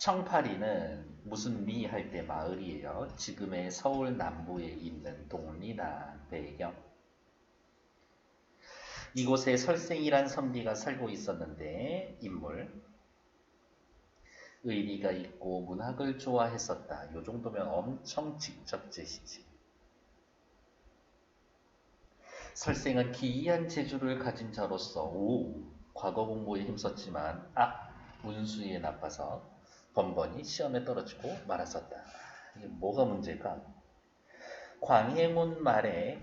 청파리는 무슨 리 할 때 마을이에요. 지금의 서울 남부에 있는 동리나 배경. 이곳에 설생이란 선비가 살고 있었는데 인물. 의리가 있고 문학을 좋아했었다. 요 정도면 엄청 직접제시지. 설생은 기이한 재주를 가진 자로서 과거 공부에 힘썼지만 문수에 나빠서 번번이 시험에 떨어지고 말았었다. 이게 뭐가 문제일까? 광해군 말에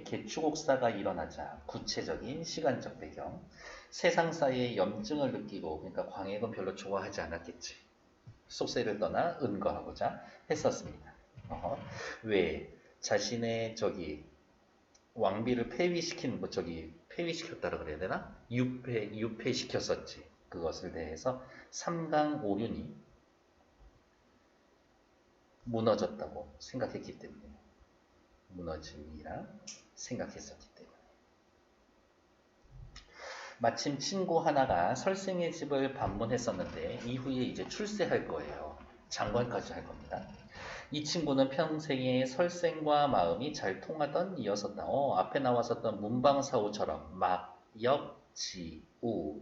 개추곡사가 일어나자 구체적인 시간적 배경, 세상사의 염증을 느끼고, 그러니까 광해군 별로 좋아하지 않았겠지. 속세를 떠나 은거하고자 했었습니다. 왜? 자신의 왕비를 폐위시켰다고 그래야 되나? 유폐시켰었지. 그것을 대해서 삼강오륜이 무너졌다고 생각했기 때문에, 무너짐이라 생각했었기 때문에. 마침 친구 하나가 설생의 집을 방문했었는데 이후에 이제 출세할 거예요. 장관까지 할 겁니다. 이 친구는 평생에 설생과 마음이 잘 통하던 이였었다. 앞에 나왔었던 문방사우처럼 막역지우.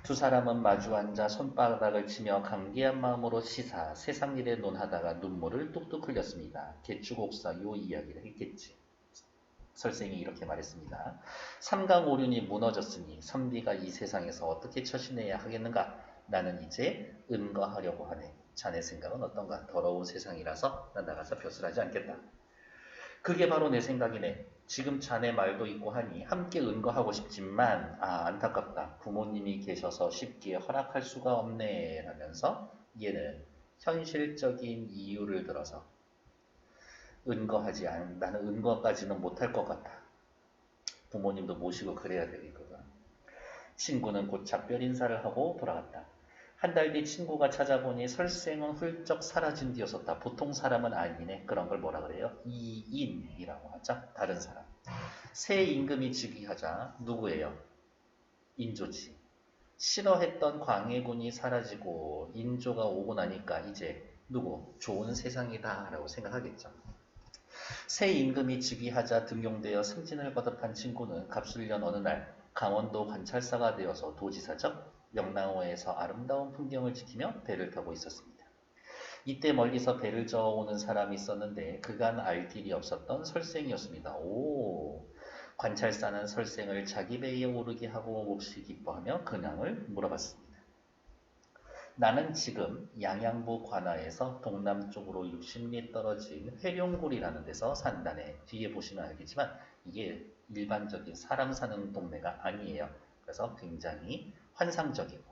두 사람은 마주 앉아 손바닥을 치며 강개한 마음으로 시사 세상 일에 논하다가 눈물을 뚝뚝 흘렸습니다. 개추곡사 요 이야기를 했겠지. 설생이 이렇게 말했습니다. 삼강오륜이 무너졌으니 선비가 이 세상에서 어떻게 처신해야 하겠는가? 나는 이제 은거하려고 하네. 자네 생각은 어떤가? 더러운 세상이라서 난 나가서 벼슬하지 않겠다. 그게 바로 내 생각이네. 지금 자네 말도 있고 하니 함께 은거하고 싶지만 안타깝다. 부모님이 계셔서 쉽게 허락할 수가 없네 라면서 얘는 현실적인 이유를 들어서 나는 은거까지는 못할 것 같아. 부모님도 모시고 그래야 되겠거든. 친구는 곧 작별 인사를 하고 돌아갔다. 한 달 뒤 친구가 찾아보니 설생은 훌쩍 사라진 뒤였었다. 보통 사람은 아니네. 그런 걸 뭐라 그래요? 이인이라고 하죠. 다른 사람. 새 임금이 즉위하자 누구예요? 인조지. 싫어했던 광해군이 사라지고 인조가 오고 나니까 이제 누구? 좋은 세상이다 라고 생각하겠죠. 새 임금이 즉위하자 등용되어 승진을 거듭한 친구는 갑술년 어느 날 강원도 관찰사가 되어서 도지사죠. 영랑호에서 아름다운 풍경을 지키며 배를 타고 있었습니다. 이때 멀리서 배를 저어오는 사람이 있었는데 그간 알 길이 없었던 설생이었습니다. 관찰사는 설생을 자기 배에 오르게 하고 몹시 기뻐하며 근황을 물어봤습니다. 나는 지금 양양부 관하에서 동남쪽으로 60리 떨어진 회룡굴이라는 데서 산다네. 뒤에 보시면 알겠지만 이게 일반적인 사람 사는 동네가 아니에요. 그래서 굉장히 환상적이고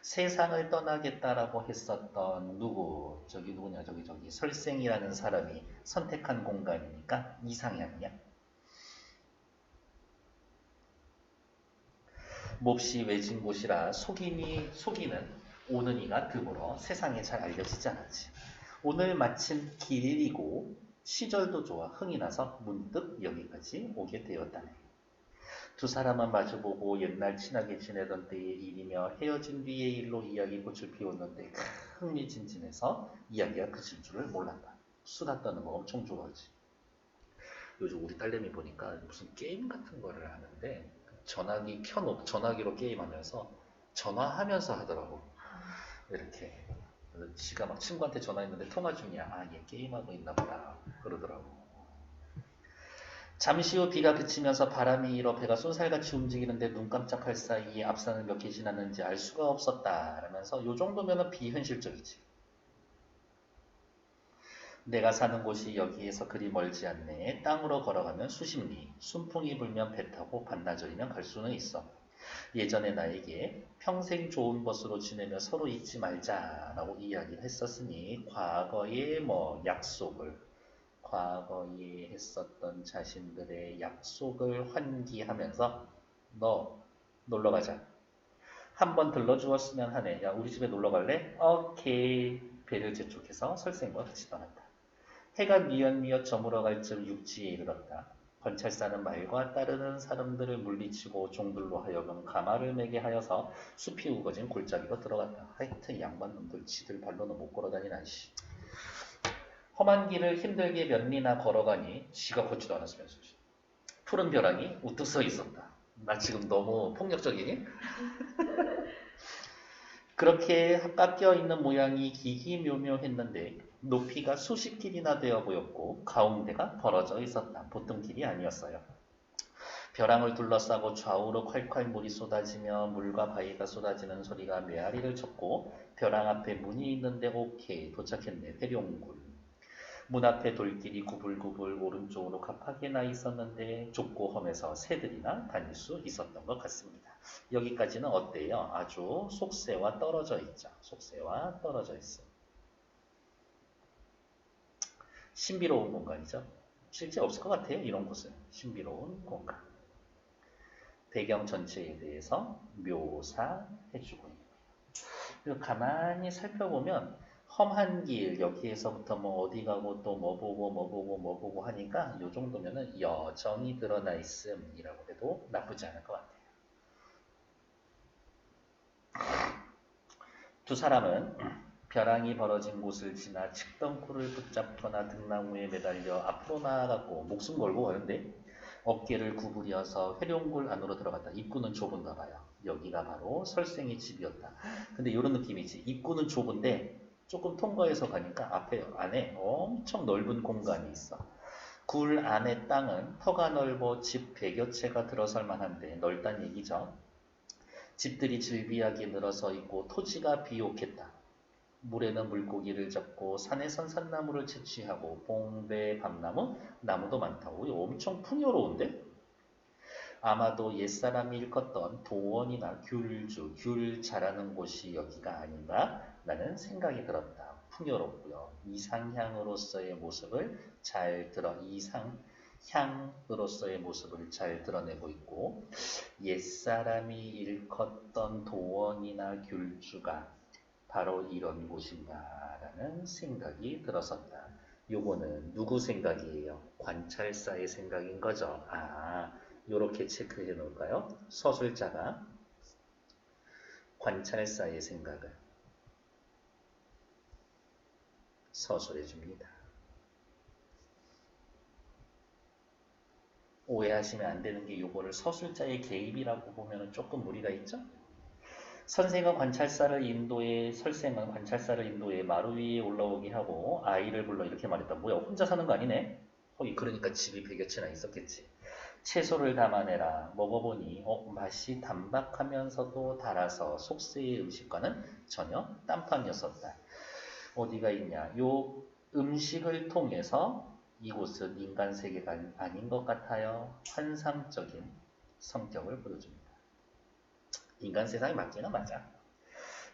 세상을 떠나겠다라고 했었던 저기 설생이라는 사람이 선택한 공간이니까 이상향이야. 몹시 외진 곳이라 속이는 오는 이가 드물어 세상에 잘 알려지지 않았지. 오늘 마침 길이고 시절도 좋아 흥이 나서 문득 여기까지 오게 되었다네. 두 사람은 마주보고 옛날 친하게 지내던 때의 일이며 헤어진 뒤의 일로 이야기꽃을 피웠는데 흥미진진해서 이야기가 그칠 줄을 몰랐다. 수다 떠는 거 엄청 좋아하지. 요즘 우리 딸내미 보니까 무슨 게임 같은 거를 하는데 전화기로 게임하면서 전화하면서 하더라고. 이렇게 지가 막 친구한테 전화했는데 통화 중이야. 얘 게임하고 있나 보다 그러더라고. 잠시 후 비가 그치면서 바람이 일어 배가 쏜살같이 움직이는데 눈 깜짝할 사이에 앞산을 몇 개 지났는지 알 수가 없었다 라면서 요 정도면 비현실적이지. 내가 사는 곳이 여기에서 그리 멀지 않네. 땅으로 걸어가면 수십 리, 순풍이 불면 배 타고 반나절이면 갈 수는 있어. 예전에 나에게 평생 좋은 것으로 지내며 서로 잊지 말자라고 이야기를 했었으니 과거에 과거에 했었던 자신들의 약속을 환기하면서 너 놀러가자. 한번 들러주었으면 하네. 야 우리 집에 놀러갈래? 오케이. 배를 재촉해서 설생과 같이 떠났다. 해가 미엿미엿 저물어갈 즈음 육지에 이르렀다. 관찰사는 말과 따르는 사람들을 물리치고 종들로 하여금 가마를 매게 하여서 숲이 우거진 골짜기로 들어갔다. 하여튼 양반놈들 지들 발로는 못 걸어다니나 씨. 험한 길을 힘들게 몇 리나 걸어가니 지가 걷지도 않았으면서 푸른 벼랑이 우뚝 서 있었다. 나 지금 너무 폭력적이니? 그렇게 깎여 있는 모양이 기기묘묘했는데 높이가 수십 길이나 되어 보였고 가운데가 벌어져 있었다. 보통 길이 아니었어요. 벼랑을 둘러싸고 좌우로 콸콸 물이 쏟아지며 물과 바위가 쏟아지는 소리가 메아리를 쳤고 벼랑 앞에 문이 있는데 오케이 도착했네. 회룡굴. 문 앞에 돌길이 구불구불 오른쪽으로 가파게 나 있었는데 좁고 험해서 새들이나 다닐 수 있었던 것 같습니다. 여기까지는 어때요? 아주 속세와 떨어져 있죠. 속세와 떨어져 있어. 신비로운 공간이죠. 실제 없을 것 같아요. 이런 곳은. 신비로운 공간. 배경 전체에 대해서 묘사해주고 있는 거예요. 그리고 가만히 살펴보면 험한 길 여기에서부터 뭐 어디 가고 또 뭐 보고 뭐 보고 뭐 보고 하니까 이 정도면은 여정이 드러나 있음이라고 해도 나쁘지 않을 것 같아요. 두 사람은 벼랑이 벌어진 곳을 지나 측덩굴을 붙잡거나 등나무에 매달려 앞으로 나아갔고 목숨 걸고 가는데 어깨를 구부려서 회룡굴 안으로 들어갔다. 입구는 좁은가 봐요. 여기가 바로 설생의 집이었다. 근데 이런 느낌이지. 입구는 좁은데 조금 통과해서 가니까 안에 엄청 넓은 공간이 있어. 굴 안의 땅은 터가 넓어 집 100여 채가 들어설 만한데 넓단 얘기죠. 집들이 질비하게 늘어서 있고 토지가 비옥했다. 물에는 물고기를 잡고 산에선 산나무를 채취하고 봉배, 밤나무, 나무도 많다. 오, 엄청 풍요로운데? 아마도 옛사람이 일컫던 도원이나 귤주, 귤 자라는 곳이 여기가 아닌가? 라는 생각이 들었다. 풍요롭고요. 이상향으로서의 모습을 잘 드러내고 있고 옛사람이 일컫던 도원이나 귤주가 바로 이런 곳인가라는 생각이 들었었다. 요거는 누구 생각이에요? 관찰사의 생각인 거죠. 요렇게 체크해 놓을까요? 서술자가 관찰사의 생각을 서술해 줍니다. 오해하시면 안 되는 게 요거를 서술자의 개입이라고 보면 조금 무리가 있죠? 선생은 관찰사를 인도해, 설생은 관찰사를 인도해 마루 위에 올라오게 하고 아이를 불러 이렇게 말했다. 뭐야, 혼자 사는 거 아니네? 그러니까 집이 100여 채나 있었겠지. 채소를 담아내라. 먹어보니 맛이 담박하면서도 달아서 속세의 음식과는 전혀 딴판이었었다. 어디가 있냐? 요 음식을 통해서 이곳은 인간 세계가 아닌 것 같아요. 환상적인 성격을 보여줍니다. 인간 세상이 맞기는 맞아.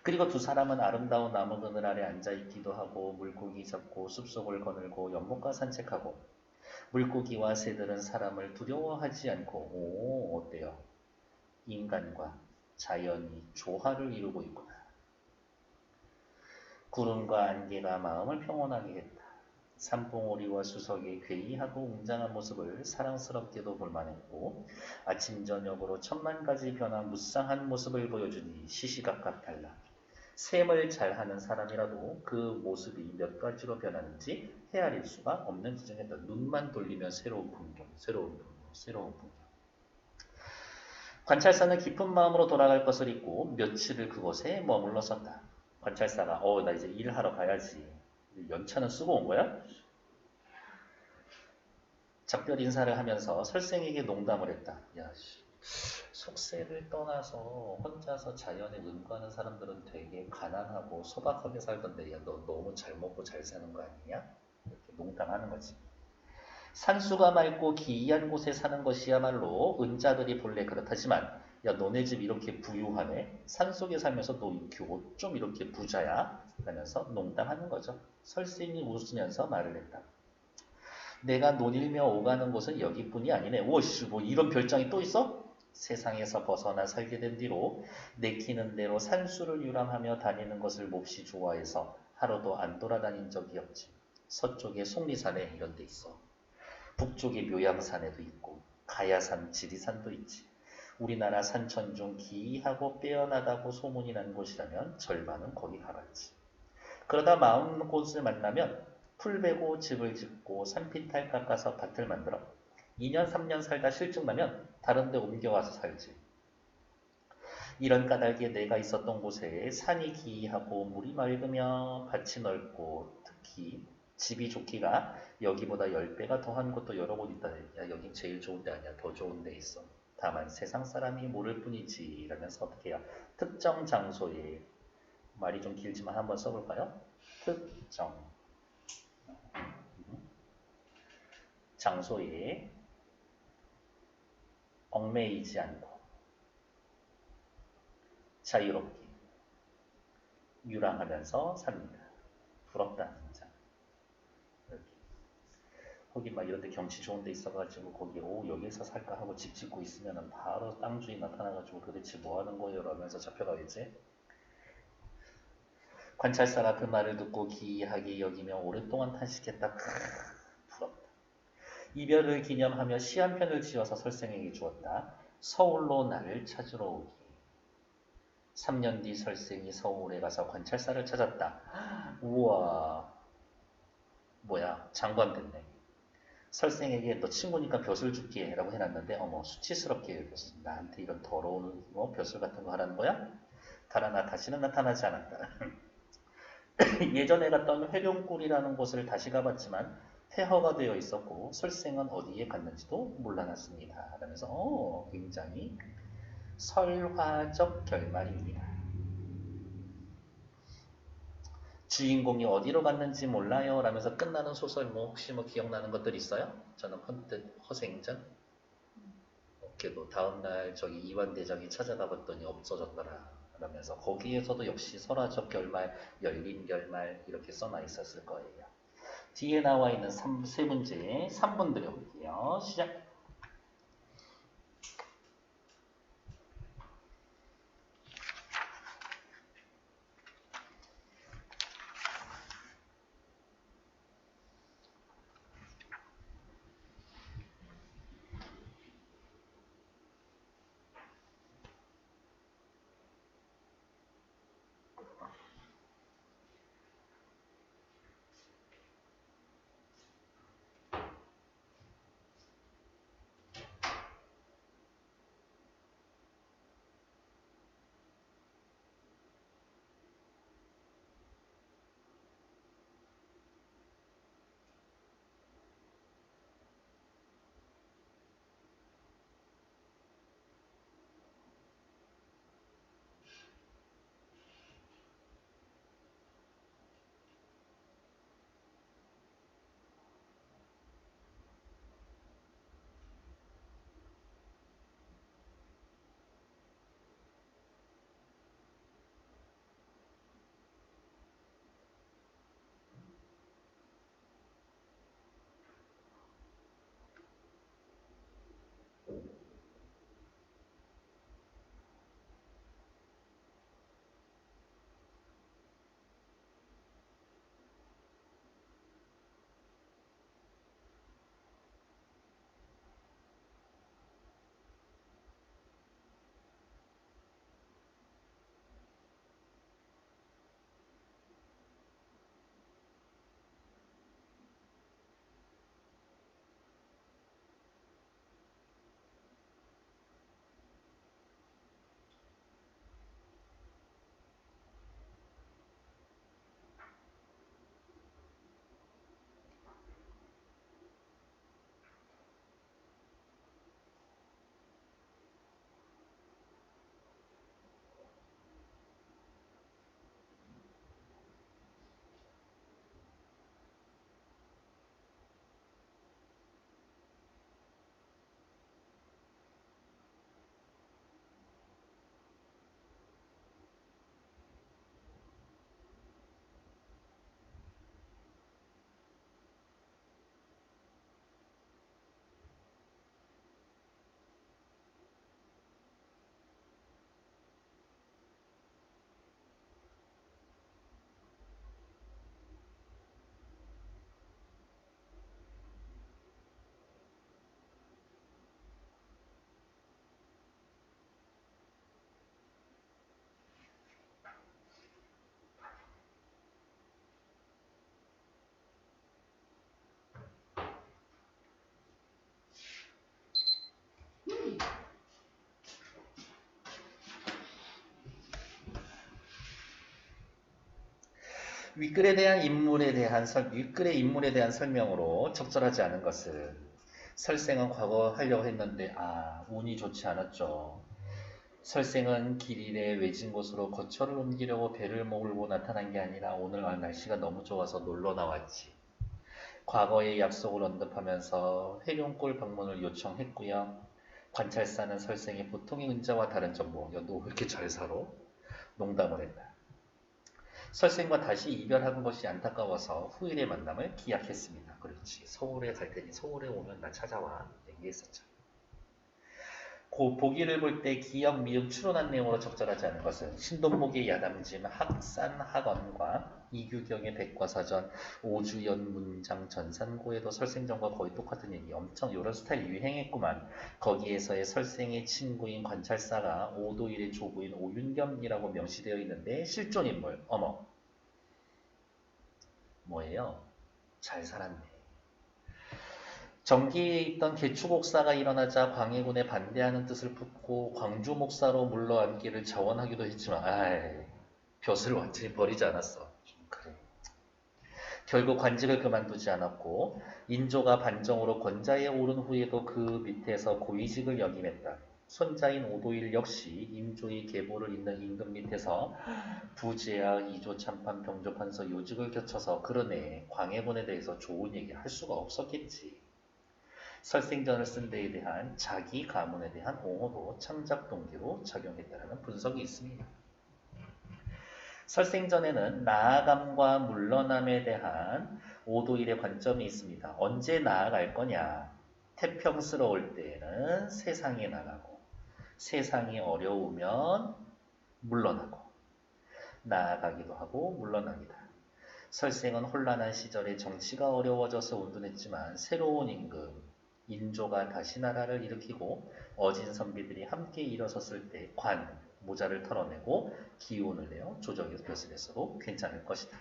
그리고 두 사람은 아름다운 나무 그늘 아래 앉아있기도 하고 물고기 잡고 숲속을 거닐고 연못가 산책하고 물고기와 새들은 사람을 두려워하지 않고 어때요? 인간과 자연이 조화를 이루고 있구나. 구름과 안개가 마음을 평온하게 했다. 산봉우리와 수석의 괴이하고 웅장한 모습을 사랑스럽게도 볼만했고 아침 저녁으로 천만 가지 변한 무쌍한 모습을 보여주니 시시각각 달라. 셈을 잘하는 사람이라도 그 모습이 몇 가지로 변하는지 헤아릴 수가 없는 지경이었다. 눈만 돌리면 새로운 풍경, 새로운 풍경, 새로운 풍경. 관찰사는 깊은 마음으로 돌아갈 것을 잊고 며칠을 그곳에 머물렀었다. 관찰사가 나 이제 일하러 가야지. 연차는 쓰고 온 거야? 작별 인사를 하면서 설생에게 농담을 했다. 야, 속세를 떠나서 혼자서 자연에 은거하는 사람들은 되게 가난하고 소박하게 살던데, 야, 너 너무 잘 먹고 잘 사는 거 아니냐? 이렇게 농담하는 거지. 산수가 맑고 기이한 곳에 사는 것이야말로 은자들이 본래 그렇다지만, 야, 너네 집 이렇게 부유하네? 산속에 살면서 너 이렇게 어쩜 이렇게 부자야? 라면서 농담하는 거죠. 설생이 웃으면서 말을 했다. 내가 논일며 오가는 곳은 여기뿐이 아니네. 오씨, 뭐 이런 별장이 또 있어? 세상에서 벗어나 살게 된 뒤로 내키는 대로 산수를 유람하며 다니는 것을 몹시 좋아해서 하루도 안 돌아다닌 적이 없지. 서쪽에 속리산에 이런 데 있어. 북쪽에 묘양산에도 있고 가야산, 지리산도 있지. 우리나라 산천 중 기이하고 빼어나다고 소문이 난 곳이라면 절반은 거기 가봤지. 그러다 마음 곳을 만나면 풀 베고 집을 짓고 산비탈 깎아서 밭을 만들어 2년 3년 살다 실증나면 다른 데 옮겨와서 살지. 이런 까닭에 내가 있었던 곳에 산이 기이하고 물이 맑으며 밭이 넓고 특히 집이 좋기가 여기보다 10배가 더한 곳도 여러 곳 있다. 야, 여긴 제일 좋은 데 아니야. 더 좋은 데 있어. 다만 세상 사람이 모를 뿐이지 라면서 어떻게 해요? 특정 장소에 말이 좀 길지만 한번 써볼까요? 특정 장소에 얽매이지 않고 자유롭게 유랑하면서 삽니다. 부럽다 진짜. 이렇게. 거기 막 이런 데 경치 좋은 데 있어가지고 거기 여기서 살까 하고 집 짓고 있으면 바로 땅 주인 나타나가지고 도대체 뭐 하는 거예요? 라면서 잡혀가겠지. 관찰사가 그 말을 듣고 기이하게 여기며 오랫동안 탄식했다. 부럽다. 이별을 기념하며 시 한 편을 지어서 설생에게 주었다. 서울로 나를 찾으러 오기. 3년 뒤 설생이 서울에 가서 관찰사를 찾았다. 우와, 뭐야, 장관 됐네. 설생에게 너 친구니까 벼슬 줄게 라고 해놨는데 어머 수치스럽게 여겼어. 나한테 이런 더러운 벼슬 같은 거 하라는 거야? 달아나 다시는 나타나지 않았다. 예전에 갔던 회룡굴이라는 곳을 다시 가봤지만 폐허가 되어 있었고 설생은 어디에 갔는지도 몰라놨습니다. 라면서 굉장히 설화적 결말입니다. 주인공이 어디로 갔는지 몰라요 라면서 끝나는 소설 혹시 기억나는 것들 있어요? 저는 헌뜻 허생전 걔도 다음날 저기 이완대장이 찾아가 봤더니 없어졌더라 라면서 거기에서도 역시 설화적 결말, 열린 결말 이렇게 써놔 있었을 거예요. 뒤에 나와 있는 세 문제 3분 드려볼게요. 시작. 윗글의 인물에 대한 설명으로 적절하지 않은 것은 설생은 과거 하려고 했는데 운이 좋지 않았죠. 설생은 길 이래 외진 곳으로 거처를 옮기려고 배를 몰고 나타난 게 아니라 오늘 날씨가 너무 좋아서 놀러 나왔지. 과거의 약속을 언급하면서 회룡골 방문을 요청했고요. 관찰사는 설생의 보통의 은자와 다른 점 야, 너 왜 이렇게 잘 살아? 농담을 했다. 설생과 다시 이별한 것이 안타까워서 후일의 만남을 기약했습니다. 그렇지. 서울에 갈 테니 서울에 오면 나 찾아와. 얘기했었죠. 보기를 볼 때 기역, 미음, 추론한 내용으로 적절하지 않은 것은 신돈목의 야담짐, 학산학원과 이규경의 백과사전, 오주연 문장 전산고에도 설생전과 거의 똑같은 얘기. 엄청 이런 스타일 유행했구만. 거기에서의 설생의 친구인 관찰사가 오도일의 조부인 오윤겸이라고 명시되어 있는데 실존인물. 어머. 뭐예요? 잘 살았네. 정기에 있던 개추곡사가 일어나자 광해군에 반대하는 뜻을 품고 광주 목사로 물러앉기를 자원하기도 했지만 벼슬 완전히 버리지 않았어. 그래. 결국 관직을 그만두지 않았고 인조가 반정으로 권자에 오른 후에도 그 밑에서 고위직을 역임했다. 손자인 오도일 역시 인조의 계보를 잇는 임금 밑에서 부제야 이조 참판 병조판서 요직을 겨쳐서 그러네 광해군에 대해서 좋은 얘기 할 수가 없었겠지. 설생전을 쓴 데에 대한 자기 가문에 대한 옹호도 창작 동기로 작용했다는 분석이 있습니다. 설생전에는 나아감과 물러남에 대한 오도일의 관점이 있습니다. 언제 나아갈 거냐? 태평스러울 때에는 세상에 나가고 세상이 어려우면 물러나고 나아가기도 하고 물러나기다. 설생은 혼란한 시절에 정치가 어려워져서 운둔했지만 새로운 임금 인조가 다시 나라를 일으키고 어진 선비들이 함께 일어섰을 때 모자를 털어내고 기운을 내어 조정에서 벼슬했어도 괜찮을 것이다.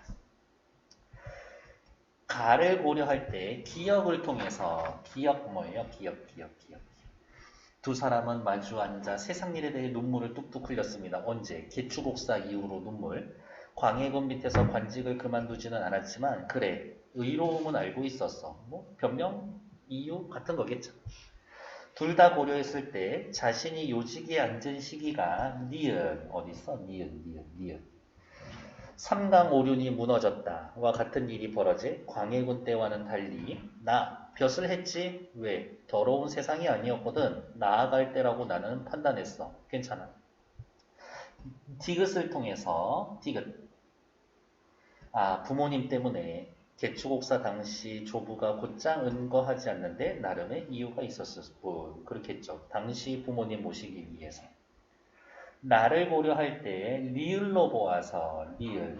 가를 고려할 때 기역을 통해서 기역 뭐예요? 기역. 두 사람은 마주 앉아 세상 일에 대해 눈물을 뚝뚝 흘렸습니다. 언제? 개추곡사 이후로 눈물. 광해군 밑에서 관직을 그만두지는 않았지만 그래 의로움은 알고 있었어. 변명? 이유 같은 거겠죠. 둘 다 고려했을 때 자신이 요직에 앉은 시기가 니은 어딨어? 니은 삼강오륜이 무너졌다와 같은 일이 벌어져 광해군 때와는 달리 나 벼슬 했지? 왜? 더러운 세상이 아니었거든. 나아갈 때라고 나는 판단했어. 괜찮아. 디귿을 통해서 디귿 부모님 때문에 개추곡사 당시 조부가 곧장 은거하지 않는데 나름의 이유가 있었을 뿐. 그렇겠죠. 당시 부모님 모시기 위해서. 나를 고려할 때 리을로 보아서 리을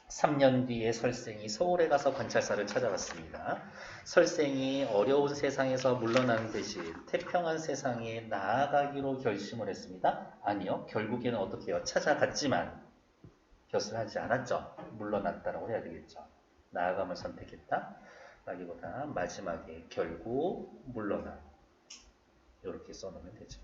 3년 뒤에 설생이 서울에 가서 관찰사를 찾아갔습니다. 설생이 어려운 세상에서 물러나는 대신 태평한 세상에 나아가기로 결심을 했습니다. 아니요. 결국에는 어떻게 해요? 찾아갔지만 벼슬 하지 않았죠. 물러났다라고 해야 되겠죠. 나아감을 선택했다. 라기보다 마지막에 결국 물러나. 이렇게 써놓으면 되죠.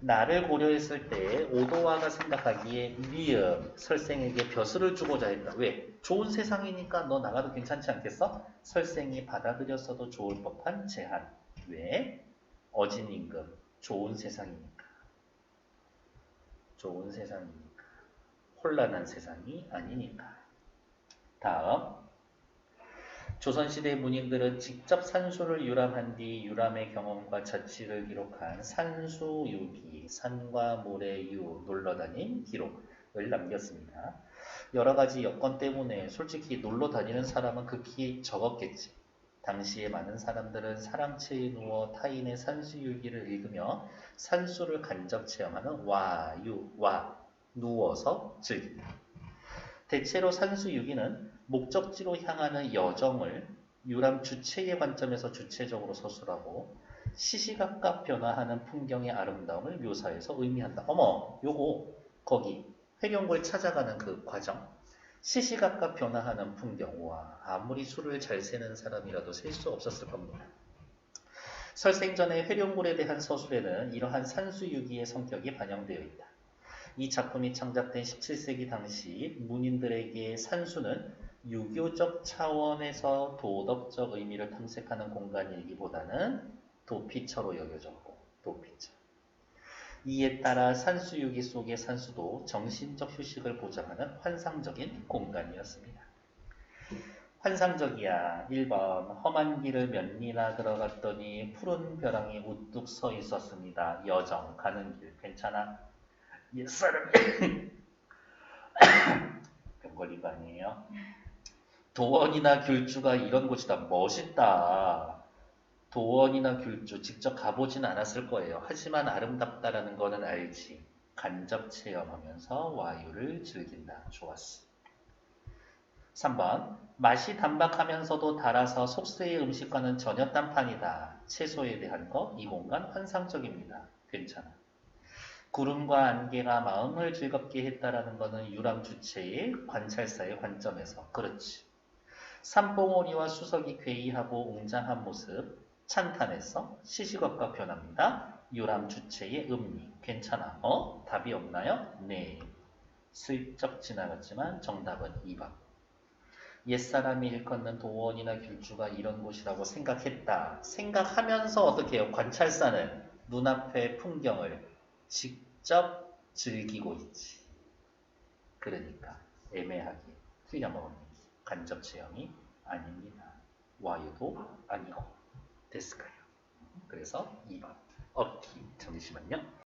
나를 고려했을 때 오도화가 생각하기에 리음 설생에게 벼슬을 주고자 했다. 왜? 좋은 세상이니까 너 나가도 괜찮지 않겠어? 설생이 받아들였어도 좋을 법한 제한. 왜? 어진 임금. 좋은 세상이니까. 혼란한 세상이 아니니까. 다음. 조선시대 문인들은 직접 산수를 유람한 뒤 유람의 경험과 자취를 기록한 산수유기, 산과 모래 유, 놀러다닌 기록을 남겼습니다. 여러가지 여건 때문에 솔직히 놀러 다니는 사람은 극히 적었겠지. 당시에 많은 사람들은 사랑채에 누워 타인의 산수유기를 읽으며 산수를 간접 체험하는 누워서 즐긴다. 대체로 산수유기는 목적지로 향하는 여정을 유람 주체의 관점에서 주체적으로 서술하고 시시각각 변화하는 풍경의 아름다움을 묘사해서 의미한다. 어머, 요거 거기 회룡골 찾아가는 그 과정. 시시각각 변화하는 풍경. 와, 아무리 술을 잘 세는 사람이라도 셀 수 없었을 겁니다. 설생전의 회룡골에 대한 서술에는 이러한 산수유기의 성격이 반영되어 있다. 이 작품이 창작된 17세기 당시 문인들에게 산수는 유교적 차원에서 도덕적 의미를 탐색하는 공간이기보다는 도피처로 여겨졌고, 도피처. 이에 따라 산수유기 속의 산수도 정신적 휴식을 보장하는 환상적인 공간이었습니다. 환상적이야. 1번 험한 길을 몇 리나 들어갔더니 푸른 벼랑이 우뚝 서 있었습니다. 여정 가는 길 괜찮아? 옛사람이 병 걸린 거 아니에요? 도원이나 귤주가 이런 곳이다. 멋있다. 도원이나 귤주 직접 가보진 않았을 거예요. 하지만 아름답다라는 거는 알지. 간접 체험하면서 와유를 즐긴다. 좋았어. 3번 맛이 단박하면서도 달아서 속세의 음식과는 전혀 딴판이다. 채소에 대한 것, 이 공간 환상적입니다. 괜찮아. 구름과 안개가 마음을 즐겁게 했다라는 것은 유람 주체의 관찰사의 관점에서 그렇지. 산봉오리와 수석이 괴이하고 웅장한 모습 찬탄해서 시시각각 변합니다. 유람 주체의 음미 괜찮아. 답이 없나요? 네. 슬쩍 지나갔지만 정답은 2번. 옛사람이 일컫는 도원이나 귤주가 이런 곳이라고 생각했다. 생각하면서 어떻게 해요? 관찰사는 눈앞의 풍경을 직접 즐기고 있지. 그러니까 애매하게 틀려먹은 간접 체험이 아닙니다. 와유도 아니고 데스카요. 그래서 2번. 잠시만요.